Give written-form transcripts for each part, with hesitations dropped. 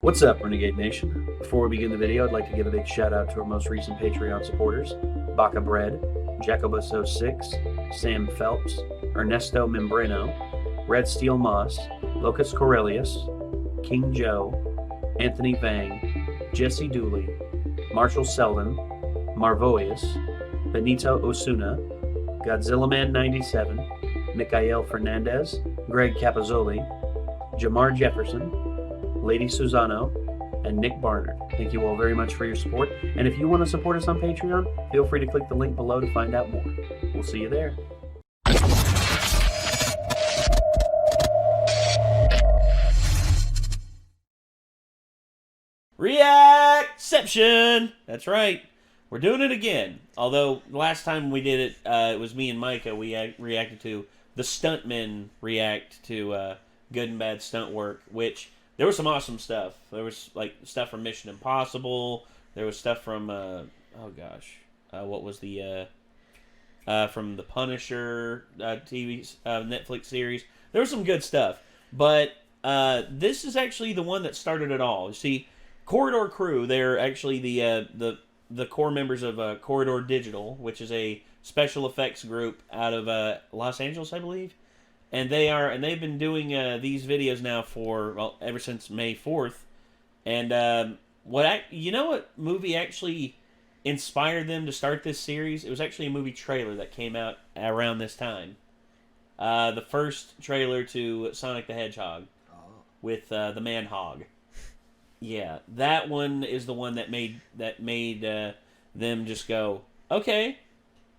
What's up, Renegade Nation? Before we begin the video, I'd like to give a big shout out to our most recent Patreon supporters, BakaBread, Jacobus06, Sam Phelps, Ernesto Membreno, Red Steel Moss, Locus Corellius, King Joe, Anthony Vang, Jesse Dooley, Marshall Selden, Marvoius, Benito Osuna, Godzilla Man 97, Mikael Fernandez, Greg Capazzoli, Jamar Jefferson, Lady Susano, and Nick Barnard. Thank you all very much for your support. And if you want to support us on Patreon, feel free to click the link below to find out more. We'll see you there. Reactception! That's right. We're doing it again. Although, last time we did it, it was me and Micah. We reacted to the Stuntmen react to Good and Bad Stunt Work, which there was some awesome stuff. There was like stuff from Mission Impossible. There was stuff from, what was the, from the Punisher TV, Netflix series. There was some good stuff. But this is actually the one that started it all. You see, Corridor Crew, they're actually the core members of Corridor Digital, which is a special effects group out of Los Angeles, I believe. And they've been doing these videos now for ever since May 4th. And what movie actually inspired them to start this series? It was actually a movie trailer that came out around this time. The first trailer to Sonic the Hedgehog with the Man Hog. Yeah, that one is the one that made them just go, okay,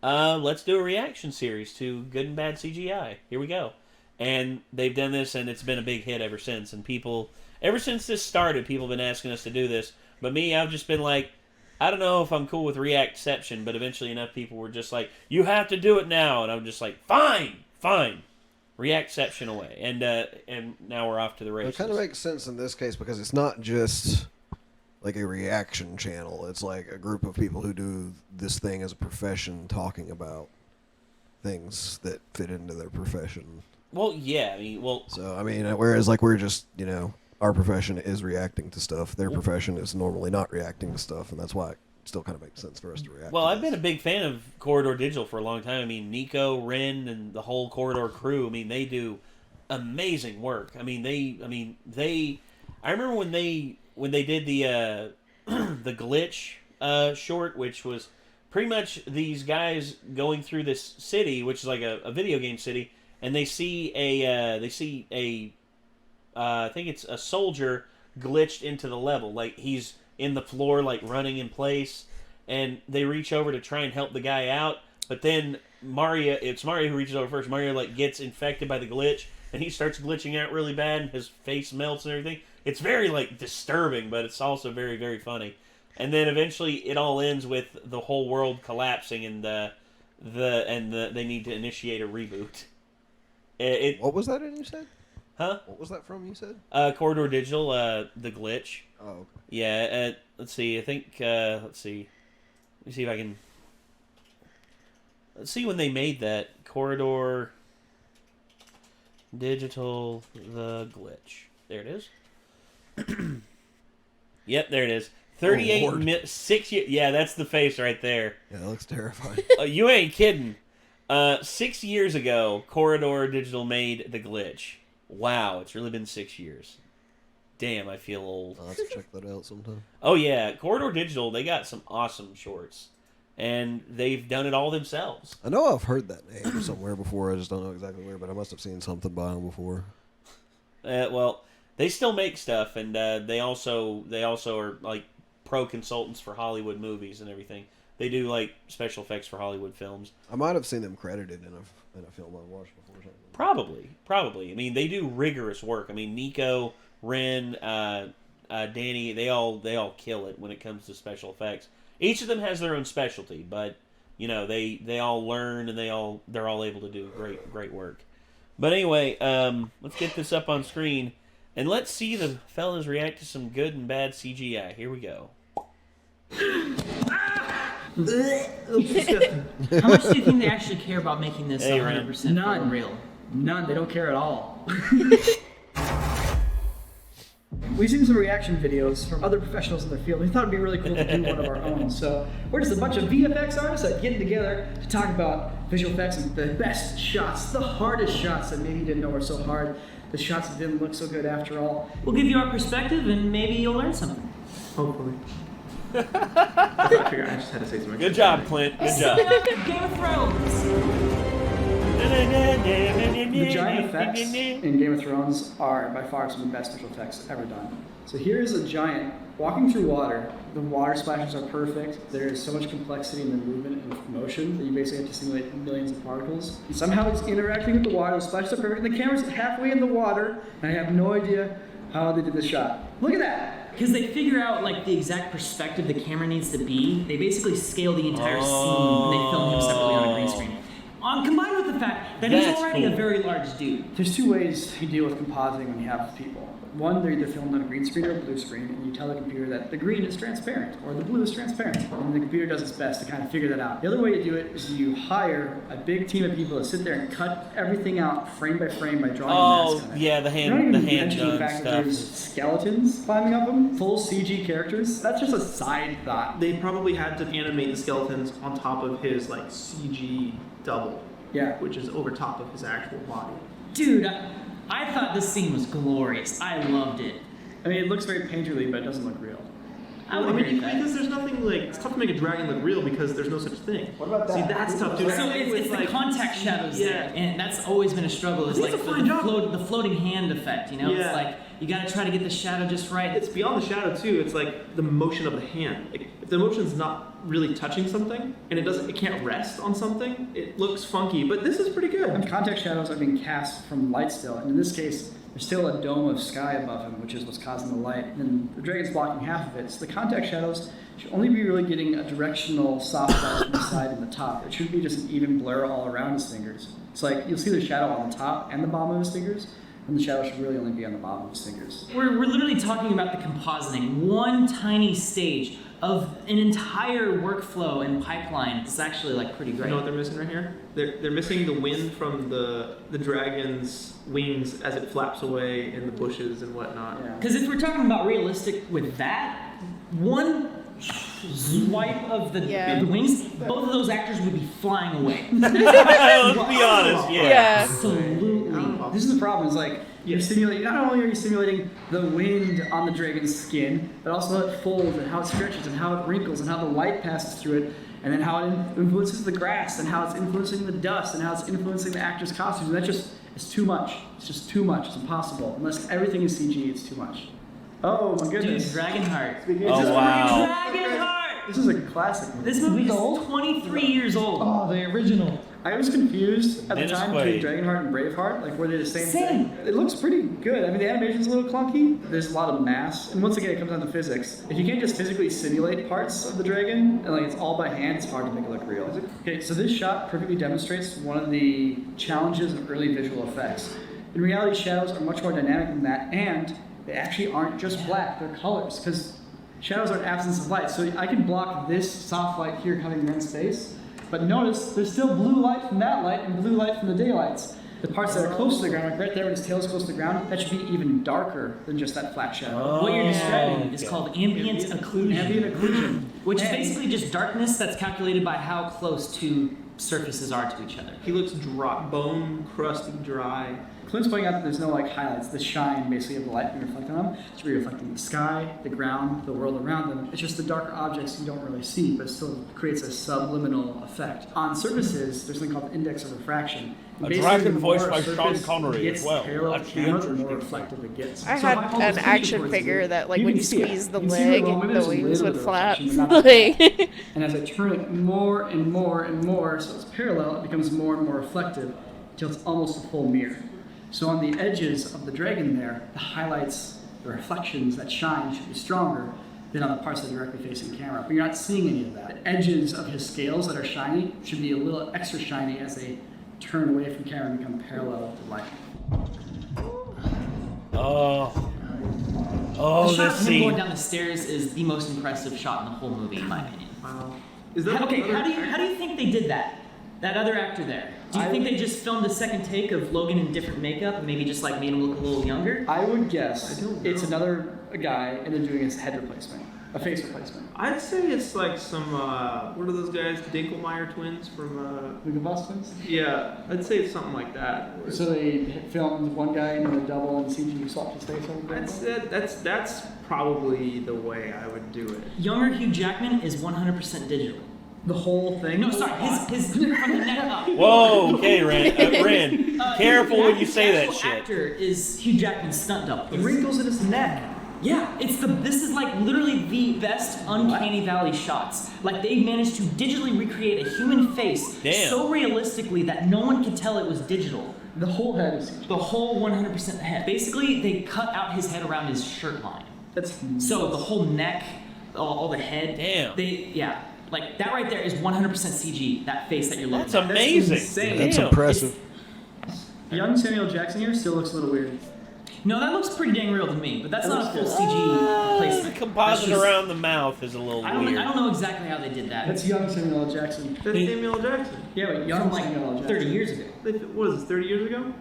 let's do a reaction series to Good and Bad CGI. Here we go. And they've done this, and it's been a big hit ever since. And people, ever since this started, people have been asking us to do this. But me, I've just been like, I don't know if I'm cool with reactception, but eventually enough people were just like, you have to do it now. And I'm just like, fine. Reactception away. And now we're off to the races. It kind of makes sense in this case because it's not just like a reaction channel. It's like a group of people who do this thing as a profession talking about things that fit into their profession. Well, yeah. Whereas like we're just, our profession is reacting to stuff. Their profession is normally not reacting to stuff, and that's why it still kind of makes sense for us to react. Well, to I've been a big fan of Corridor Digital for a long time. I mean, Nico, Ren, and the whole Corridor crew. I mean, they do amazing work. I remember when they did the the glitch short, which was pretty much these guys going through this city, which is like a video game city, and they see a I think it's a soldier glitched into the level, like he's in the floor, like running in place, and they reach over to try and help the guy out, but then it's Mario who reaches over first. Mario like gets infected by the glitch, and he starts glitching out really bad, and his face melts and everything. It's very like disturbing, but it's also very, very funny. And then eventually it all ends with the whole world collapsing, and they need to initiate a reboot. What was that you said? Huh? What was that from, you said? Corridor Digital, the glitch. Oh, okay. Yeah, let's see. I think, let's see. Let me see if I can... Let's see when they made that. Corridor Digital, the glitch. There it is. Yep, there it is. 38 6 years. Yeah, that's the face right there. Yeah, that looks terrifying. You ain't kidding. 6 years ago, Corridor Digital made the glitch. Wow, it's really been 6 years. Damn, I feel old. I'll have to check that out sometime. Oh yeah, Corridor Digital, they got some awesome shorts. And they've done it all themselves. I know I've heard that name somewhere before, I just don't know exactly where, but I must have seen something by them before. Well, they still make stuff, and they also are like pro consultants for Hollywood movies and everything. They do like special effects for Hollywood films. I might have seen them credited in a film I watched before. Probably. I mean, they do rigorous work. I mean, Nico, Ren, Danny, they all kill it when it comes to special effects. Each of them has their own specialty, but they all learn, and they're all able to do great work. But anyway, let's get this up on screen, and let's see the fellas react to some good and bad CGI. Here we go. How much do you think they actually care about making this 100% real? None. They don't care at all. We've seen some reaction videos from other professionals in the field. We thought it'd be really cool to do one of our own. So we're just a bunch of VFX artists that getting together to talk about visual effects and the best shots, the hardest shots that maybe you didn't know were so hard, the shots that didn't look so good after all. We'll give you our perspective and maybe you'll learn something. Hopefully. I figured I just had to say something. Good job, Clint. Good job. Game of Thrones. The giant effects in Game of Thrones are by far some of the best visual effects ever done. So here is a giant walking through water. The water splashes are perfect. There is so much complexity in the movement and motion that you basically have to simulate millions of particles. And somehow it's interacting with the water. The splashes are perfect. And the camera's halfway in the water, and I have no idea how they did this shot. Look at that! Because they figure out like the exact perspective the camera needs to be. They basically scale the entire scene when they film him separately on a green screen. Combined with the fact that he's already a very large dude. There's two ways you deal with compositing when you have people. One, they're either filmed on a green screen or a blue screen, and you tell the computer that the green is transparent or the blue is transparent. And the computer does its best to kind of figure that out. The other way to do it is you hire a big team of people to sit there and cut everything out frame by frame by drawing a mask on it. Yeah, the You're not even hand mentioning the done fact that there's stuff. skeletons climbing up them, full CG characters. That's just a side thought. They probably had to animate the skeletons on top of his like CG double. Yeah. Which is over top of his actual body. Dude, I thought this scene was glorious. I loved it. I mean, it looks very painterly, but it doesn't look real. I would agree with that. Because there's nothing like, it's tough to make a dragon look real because there's no such thing. What about that? See, that's tough too. So it's the contact shadows there, and that's always been a struggle. It's It's like a fine job. the floating hand effect, you know? Yeah. It's like you gotta try to get the shadow just right. It's beyond the shadow too. It's like the motion of the hand. Like, if the motion's not really touching something and it can't rest on something, it looks funky. But this is pretty good. And contact shadows are being cast from light still, and in this case, there's still a dome of sky above him, which is what's causing the light. And the dragon's blocking half of it. So the contact shadows should only be really getting a directional soft light from the side and the top. It should be just an even blur all around his fingers. It's like you'll see the shadow on the top and the bottom of his fingers, and the shadow should really only be on the bottom of his fingers. We're literally talking about the compositing, one tiny stage of an entire workflow and pipeline. It's actually like pretty You great. know what they're missing right here? They're missing the wind from the dragon's wings as it flaps away in the bushes and whatnot. Yeah. Because if we're talking about realistic with that, one swipe of the wings, both of those actors would be flying away. Let's be honest, Yeah. Absolutely. This is the problem, is like, you're simulating, not only are you simulating the wind on the dragon's skin, but also how it folds and how it stretches and how it wrinkles and how the light passes through it, and then how it influences the grass and how it's influencing the dust and how it's influencing the actors' costumes. And that just, it's too much. It's just too much. It's impossible. Unless everything is CG, it's too much. Oh my Dude, goodness. Dragonheart. Oh, wow. Dragonheart! This is a classic movie. This movie is 23 years old. Oh, the original. I was confused at the Dennis time Quaid. between Dragonheart and Braveheart. Like, were they the same thing? It looks pretty good. I mean, the animation's a little clunky. There's a lot of mass. And once again, it comes down to physics. If you can't just physically simulate parts of the dragon, and like it's all by hand, it's hard to make it look real. Okay, so this shot perfectly demonstrates one of the challenges of early visual effects. In reality, shadows are much more dynamic than that, and they actually aren't just black, they're colors, because shadows are an absence of light. So I can block this soft light here covering Ren's face, but notice there's still blue light from that light and blue light from the daylights. The parts that are close to the ground, like right there when his tail is close to the ground, that should be even darker than just that flat shadow. What you're describing is called ambient occlusion. Ambient occlusion. Which is basically just darkness that's calculated by how close two surfaces are to each other. He looks dry, bone crusty, dry. Clint's pointing out that there's no like highlights, the shine basically of the light being reflected on them. It's really reflecting the sky, the ground, the world around them. It's just the darker objects you don't really see, but it still creates a subliminal effect. On surfaces, there's something called the index of refraction. A Basically, dragon the more voiced by a Sean surface Connery gets as well. parallel That's to the camera, the more interesting reflective it gets. I So had if hold an this action towards figure you, that, like, you when can you see it. squeeze the You can see leg, little bit the of wings would little flap. reflection, but not Like, and as I turn it more and more and more, so it's parallel, it becomes more and more reflective until it's almost a full mirror. So on the edges of the dragon there, the highlights, the reflections that shine should be stronger than on the parts that are directly facing camera. But you're not seeing any of that. The edges of his scales that are shiny should be a little extra shiny as they turn away from camera and become parallel to light. Oh, The shot this of him going scene. down the stairs is the most impressive shot in the whole movie, in my opinion. Wow. Is that Okay, another- how do you think they did that? That other actor there. Do you think they just filmed a second take of Logan in different makeup and maybe just like made him look a little younger? I would guess I don't know. it's another a guy and then doing his head replacement, a face replacement. I'd say it's like some, what are those guys? Dinkelmeyer twins from, Lukas twins? Yeah, I'd say it's something like that. So they filmed one guy and then a double and CG swapped his face over? That's probably the way I would do it. Younger Hugh Jackman is 100% digital. The whole thing? No, sorry, his from the neck up. Whoa, okay, Ren. Careful when you say that The shit. actor is Hugh Jackman's stunt double. The wrinkles in his neck. Yeah, this is like literally the best Uncanny Valley shots. Like they managed to digitally recreate a human face so realistically that no one could tell it was digital. The whole head is CG. The whole 100% head. Basically, they cut out his head around his shirt line. So the whole neck, all the head. Damn. Like that right there is 100% CG. That face that you're looking That's at. amazing. That's insane. That's Damn. impressive. Young Samuel Jackson here still looks a little weird. No, that looks pretty dang real to me, but that's not a full CG placement. The composite That's just- around the mouth is a little I weird. don't know exactly how they did that. That's young Samuel L. Jackson. That's Samuel L. Jackson. Yeah, but young From like Samuel L. Jackson. 30 years ago. What is this, 30 years ago?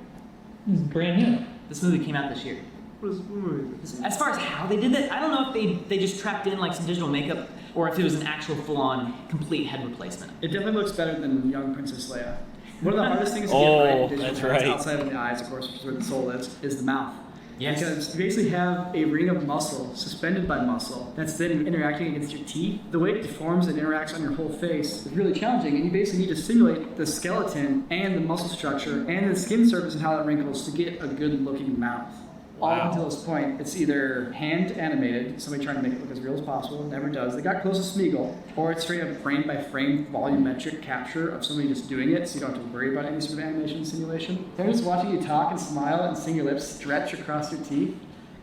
This is brand new. This movie came out this year. What movie is this? As far as how they did that, I don't know if they just trapped in like some digital makeup or if it was an actual full-on complete head replacement. It definitely looks better than young Princess Leia. One of the hardest things to get Oh, right in digital that's effects, right. outside of the eyes, of course, which is where the soul lives, is the mouth. Yes. Because you basically have a ring of muscle, suspended by muscle, that's then interacting against your teeth. The way it deforms and interacts on your whole face is really challenging, and you basically need to simulate the skeleton and the muscle structure and the skin surface and how that wrinkles to get a good-looking mouth. All up until this point, it's either hand animated, somebody trying to make it look as real as possible, never does. They got close to Smeagol, or it's straight up frame by frame volumetric capture of somebody just doing it, so you don't have to worry about any sort of animation simulation. They're just watching you talk and smile and seeing your lips stretch across your teeth,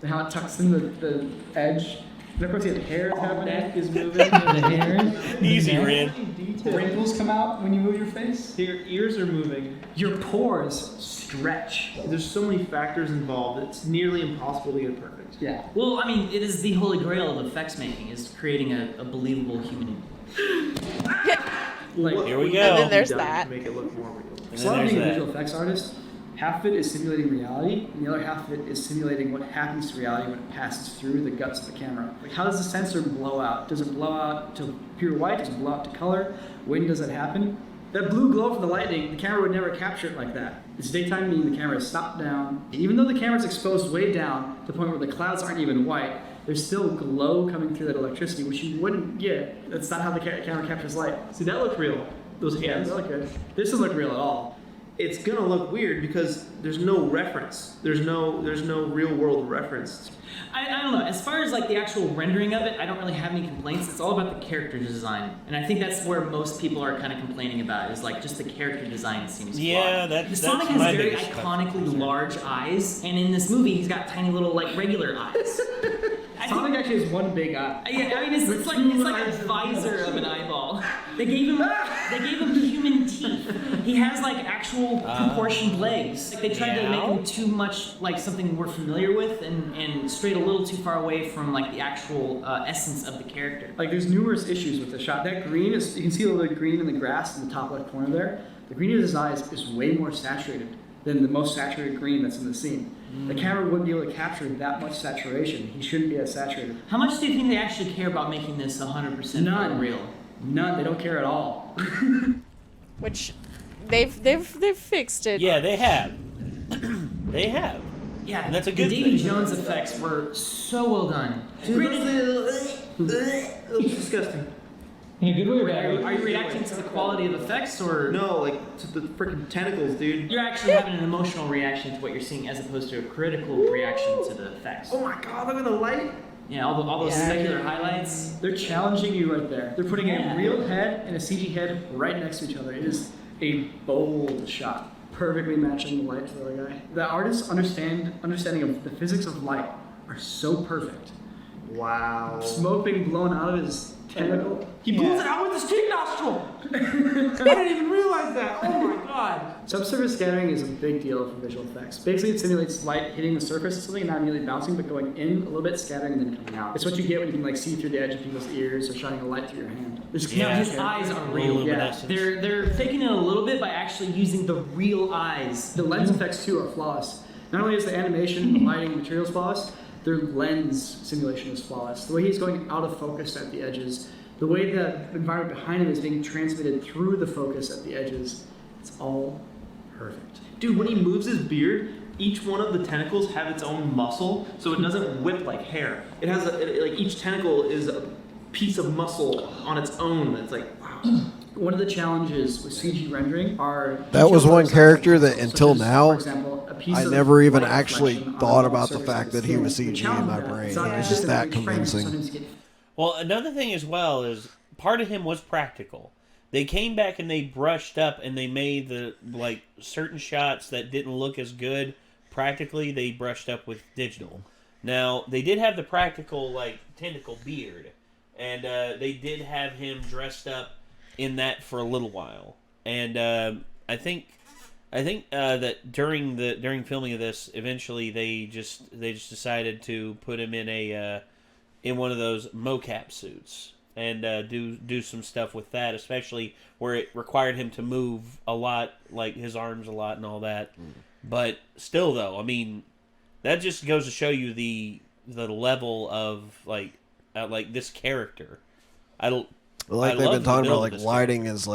and how it tucks in the edge. And of course, you have hair happening. Neck is moving. The hair. Easy, Ren. Wrinkles come out when you move your face. Your ears are moving. Your pores stretch. There's so many factors involved, it's nearly impossible to get it perfect. Yeah. Well, I mean, it is the holy grail of effects making, is creating a believable human. Like, Here we And go. then there's Done that. To make it look more real. And so then being a there's visual that. effects artist, half of it is simulating reality, and the other half of it is simulating what happens to reality when it passes through the guts of the camera. Like, how does the sensor blow out? Does it blow out to pure white? Does it blow out to color? When does that happen? That blue glow from the lightning, the camera would never capture it like that. It's daytime, meaning the camera is stopped down. Even though the camera's exposed way down to the point where the clouds aren't even white, there's still glow coming through that electricity, which you wouldn't get. That's not how the camera captures light. See, that looked real. Those Yeah, hands. they look good. This doesn't look real at all. It's gonna look weird because there's no reference. There's no real world reference. I don't know. As far as like the actual rendering of it, I don't really have any complaints. It's all about the character design, and I think that's where most people are kind of complaining about. Is like just the character design seems Yeah, flawed. that's Sonic my has very biggest iconically large eyes, and in this movie, he's got tiny little like regular eyes. I think- Sonic actually has one big eye. Yeah, I mean it's like a visor of an eyeball. They gave him human teeth. He has like actual proportioned legs. Like, they tried to make him too much like something we're familiar with, and strayed a little too far away from like the actual essence of the character. Like, there's numerous issues with the shot. That green is, you can see a little bit of green in the grass in the top left corner there. The green of his eyes is way more saturated than the most saturated green that's in the scene. The camera wouldn't be able to capture that much saturation. He shouldn't be as saturated. How much do you think they actually care about making this 100% None. real? None. They don't care at all. Which they've fixed it. Yeah, they have. They have. Yeah, And that's a the good Davy thing. Jones effects were so well done. It's disgusting. In a good way or bad way? Are you reacting to the quality of effects, or No, like to the freaking tentacles, dude. you're actually having an emotional reaction to what you're seeing as opposed to a critical reaction to the effects? Oh my god, look at the light. Yeah, all those secular highlights. They're challenging you right there. They're putting Yeah. a real head and a CG head right next to each other. It is a bold shot, perfectly matching the light to the other guy. The artist's understanding of the physics of light are so perfect. Wow. Smoke being blown out of his tentacle. He blew it out with his cheek nostril. I didn't even realize that. Oh my god. Subsurface scattering is a big deal for visual effects. Basically, it simulates light hitting the surface of something and not immediately bouncing, but going in a little bit, scattering, and then coming out. It's what you get when you can like see through the edge of people's ears or shining a light through your hand. There's Yeah. His eyes are real. Luminescence. They're faking it a little bit by actually using the real eyes. The lens effects too are flawless. Not only is the animation, the lighting, materials flawless, Their lens simulation is flawless. The way he's going out of focus at the edges, the way the environment behind him is being transmitted through the focus at the edges, it's all perfect. Dude, when he moves his beard, each one of the tentacles have its own muscle, so it doesn't whip like hair. It has like each tentacle is a piece of muscle on its own. It's like, wow. One of the challenges with CG rendering are... That was one character that such until as, now, for example, a piece I of never even light actually reflection on thought the about the surface fact of the that he skin. was The CG in challenge my with that, brain. it's not It was just just a that big frame, convincing. sometimes you get Well, another thing as well is part of him was practical. They came back and they brushed up and they made the certain shots that didn't look as good practically. They brushed up with digital. Now they did have the practical tentacle beard, and they did have him dressed up in that for a little while. And I think that during filming of this, eventually they just decided to put him in in one of those mocap suits and do some stuff with that, especially where it required him to move a lot, like his arms a lot and all that. But still, though, I mean, that just goes to show you the level of this character. Like they've love been the talking build about, of like this lighting is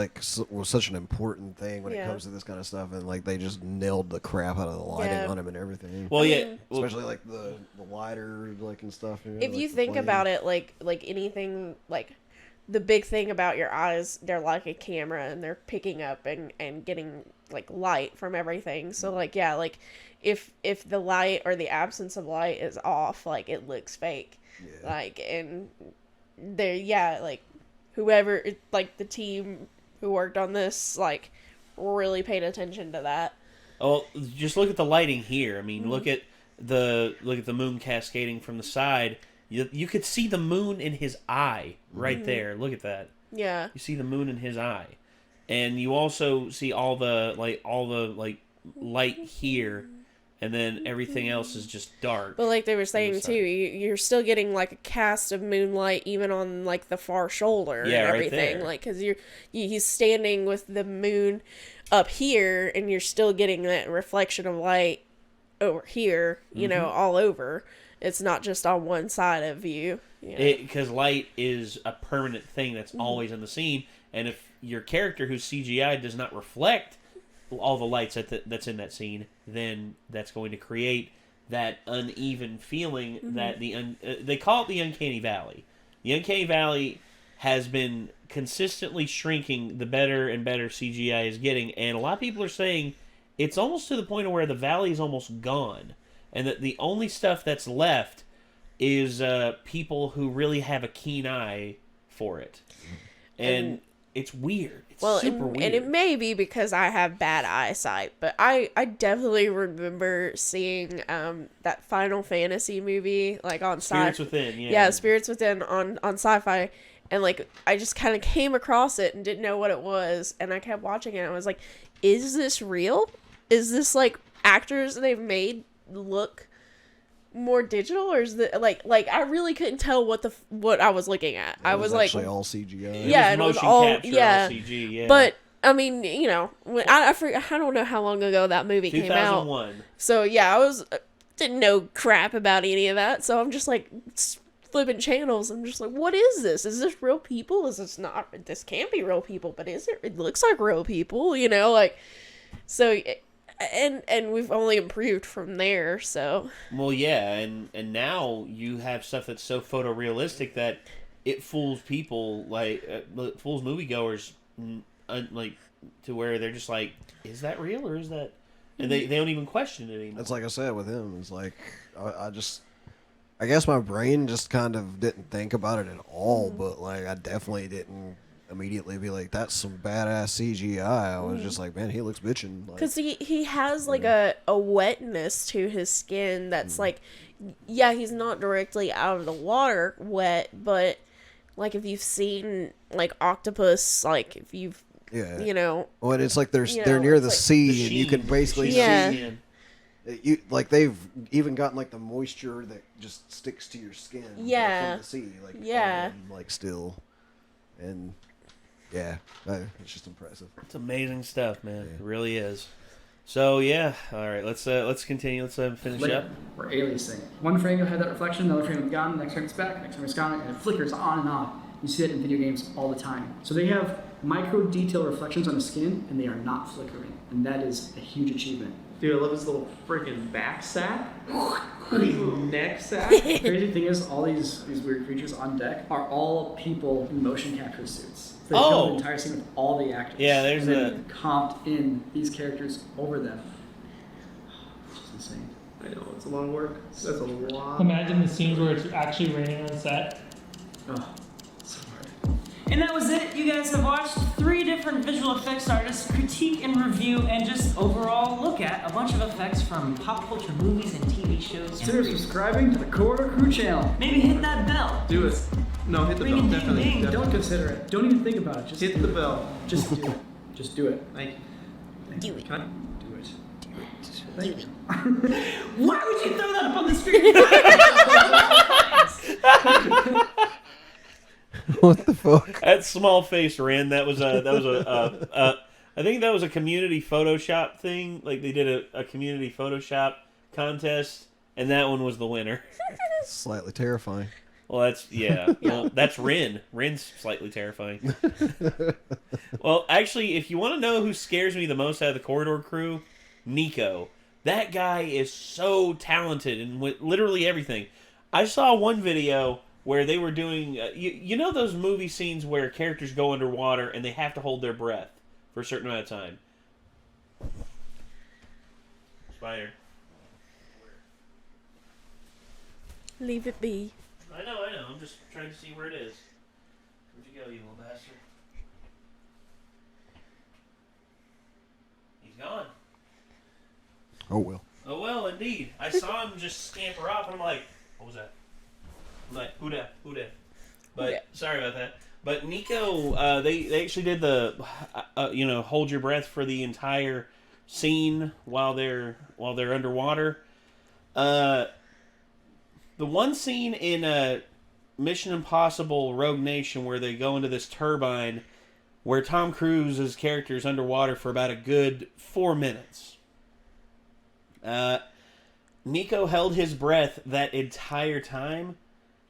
was such an important thing when it Yeah. comes to this kind of stuff, and like they just nailed the crap out of the lighting Yeah. on him and everything. Well, yeah, Especially like the lighter and stuff. You know, If you think about it, like anything, like the big thing about your eyes, they're like a camera and they're picking up and getting like light from everything. So like, yeah, like if the light or the absence of light is off, like it looks fake. Yeah. Like, and there, yeah, like whoever, like the team who worked on this, like really paid attention to that. Oh, just look at the lighting here. I mean, look at the moon cascading from the side. You could see the moon in his eye right there. Look at that. Yeah. You see the moon in his eye, and you also see all the light here, and then everything else is just dark. But like they were saying the too, you're still getting like a cast of moonlight even on like the far shoulder Yeah, and right everything. there. Like because he's standing with the moon up here, and you're still getting that reflection of light over here. You know, all over. It's not just on one side of you. Because light is a permanent thing that's always in the scene, and if your character who's CGI does not reflect all the lights that's in that scene, then that's going to create that uneven feeling that they call it the uncanny valley. The uncanny valley has been consistently shrinking the better and better CGI is getting, and a lot of people are saying it's almost to the point of where the valley is almost gone, and that the only stuff that's left is people who really have a keen eye for it. And it's weird. It's super weird. And it may be because I have bad eyesight, but I definitely remember seeing that Final Fantasy movie like on Spirits Sci-Fi. Within, yeah. Yeah, Spirits Within on Sci-Fi, and like I just kind of came across it and didn't know what it was, and I kept watching it and I was like, is this real? Is this like actors they've made look more digital, or is it like I really couldn't tell what I was looking at. I was like, actually all CGI. yeah, and it was motion all capture, yeah. all CG, yeah. But I mean, you know, when I don't know how long ago that movie came out. 2001. So yeah, I didn't know crap about any of that. So I'm just like flipping channels. I'm just like, what is this? Is this real people? Is this not? This can't be real people, but is it? It looks like real people, you know, like so. And we've only improved from there, so. Well, yeah, and now you have stuff that's so photorealistic that it fools people, fools moviegoers, to where they're just like, is that real or is that? And they don't even question it anymore. It's like I said with him. It's like I guess my brain just kind of didn't think about it at all, but like I definitely didn't immediately be like, that's some badass CGI. I was just like, man, he looks bitchin'. Because he has like a wetness to his skin that's like, yeah, he's not directly out of the water wet, but like if you've seen like octopus, like if you've, you know. Well, it's like they're know, near it's the like sea, the and you can sheen. basically Yeah. see. You like they've even gotten like the moisture that just sticks to your skin. Yeah. From the sea, like Yeah. like still, and it's just impressive. It's amazing stuff, man. It really is. So yeah, all right. Let's continue. Let's finish up. We're aliasing. One frame you'll have that reflection, another frame it's gone, next frame it's back, next frame it's gone, and it flickers on and on. You see that in video games all the time. So they have micro detail reflections on the skin, and they are not flickering, and that is a huge achievement. Dude, I love his little freaking back sack. His neck sack. Crazy thing is, all these weird creatures on deck are all people in motion capture suits. So they film the entire scene with all the actors. Yeah, there's and then comped in these characters over them. It's just insane. I know, it's a lot of work. That's a lot. Imagine the scenes where it's actually raining on set. Oh, so hard. And that was it. You guys have watched 3 different visual effects artists critique and review and just overall look at a bunch of effects from pop culture movies and TV shows. Consider subscribing to the Corridor Crew channel. Maybe hit that bell. Do it. No, hit the bell. Ring a ding Definitely. ding. Definitely. Don't consider it. Don't even think about it. Just Hit the bell. Just do it. Just do it. Thank you. Do it. Can I? Do it. Do it. Why would you throw that up on the screen? What the fuck? That small face, Ren. That was a I think that was a community Photoshop thing. Like they did a community Photoshop contest, and that one was the winner. Slightly terrifying. Well, that's Well, that's Ren. Ren's slightly terrifying. Well, actually, if you want to know who scares me the most out of the Corridor Crew, Nico. That guy is so talented in literally everything. I saw one video where they were doing, you know those movie scenes where characters go underwater and they have to hold their breath for a certain amount of time. Spider. Leave it be. I know. I'm just trying to see where it is. Where'd you go, you little bastard? He's gone. Oh well. Oh well, indeed. I saw him just scamper off, and I'm like, what was that? I'm like, who that? But Yeah. sorry about that. But Nico, they actually did the, hold your breath for the entire scene while they're underwater. The one scene in Mission Impossible: Rogue Nation where they go into this turbine, where Tom Cruise's character is underwater for about a good 4 minutes. Nico held his breath that entire time.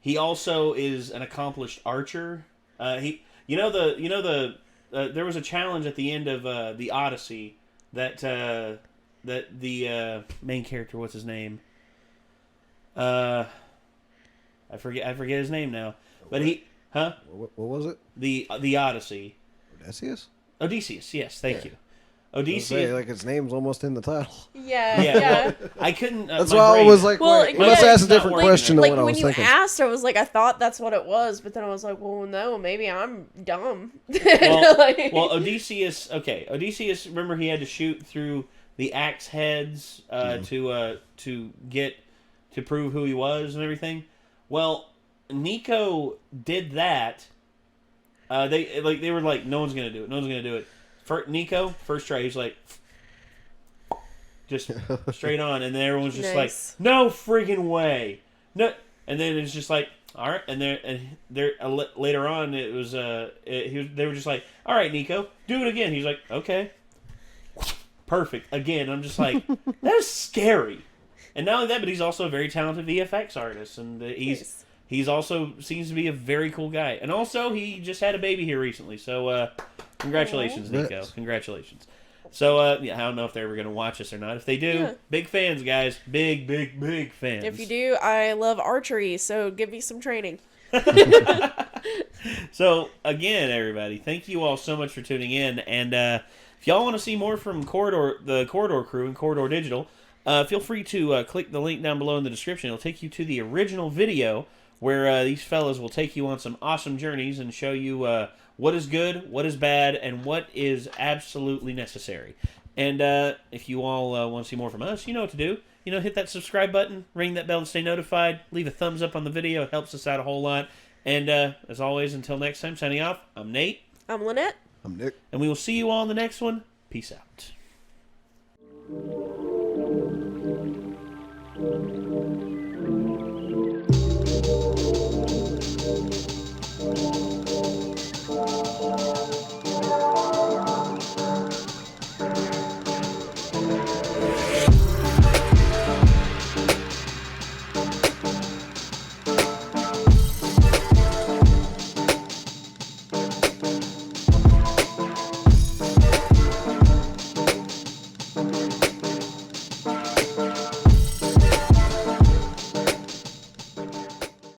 He also is an accomplished archer. There was a challenge at the end of the Odyssey that the main character, what's his name? I forget his name now. But What was it? The Odyssey. Odysseus? Yes, thank you. Say, Odysseus. like his name's almost in the title. Yeah. Well, I couldn't. That's my why I brain- was like, Well, wait, I must yeah, ask a it's not different working. question than Like what I when was you thinking. asked, I was like, I thought that's what it was, but then I was like, well, no, maybe I'm dumb. Well, Odysseus. Okay, Odysseus. Remember, he had to shoot through the axe heads to prove who he was and everything. Well, Nico did that. They were like, no one's gonna do it. No one's gonna do it. Nico, first try, he's like, just straight on, and then everyone's just Nice. like, no friggin' way, no. And then it's just like, all right, and later on it was they were just like, all right, Nico, do it again. He's like, okay, perfect again. I'm just like, that is scary. And not only that, but he's also a very talented VFX artist, and he's also seems to be a very cool guy. And also, he just had a baby here recently, so congratulations, Nico. Yes. Congratulations. So, I don't know if they're ever going to watch us or not. If they do, big fans, guys. Big fans. If you do, I love archery, so give me some training. So, again, everybody, thank you all so much for tuning in. And if y'all want to see more from the Corridor Crew and Corridor Digital, feel free to click the link down below in the description. It'll take you to the original video where these fellas will take you on some awesome journeys and show you what is good, what is bad, and what is absolutely necessary. And if you all want to see more from us, you know what to do. Hit that subscribe button, ring that bell to stay notified, leave a thumbs up on the video. It helps us out a whole lot. And as always, until next time, signing off, I'm Nate. I'm Lynette. I'm Nick. And we will see you all in the next one. Peace out.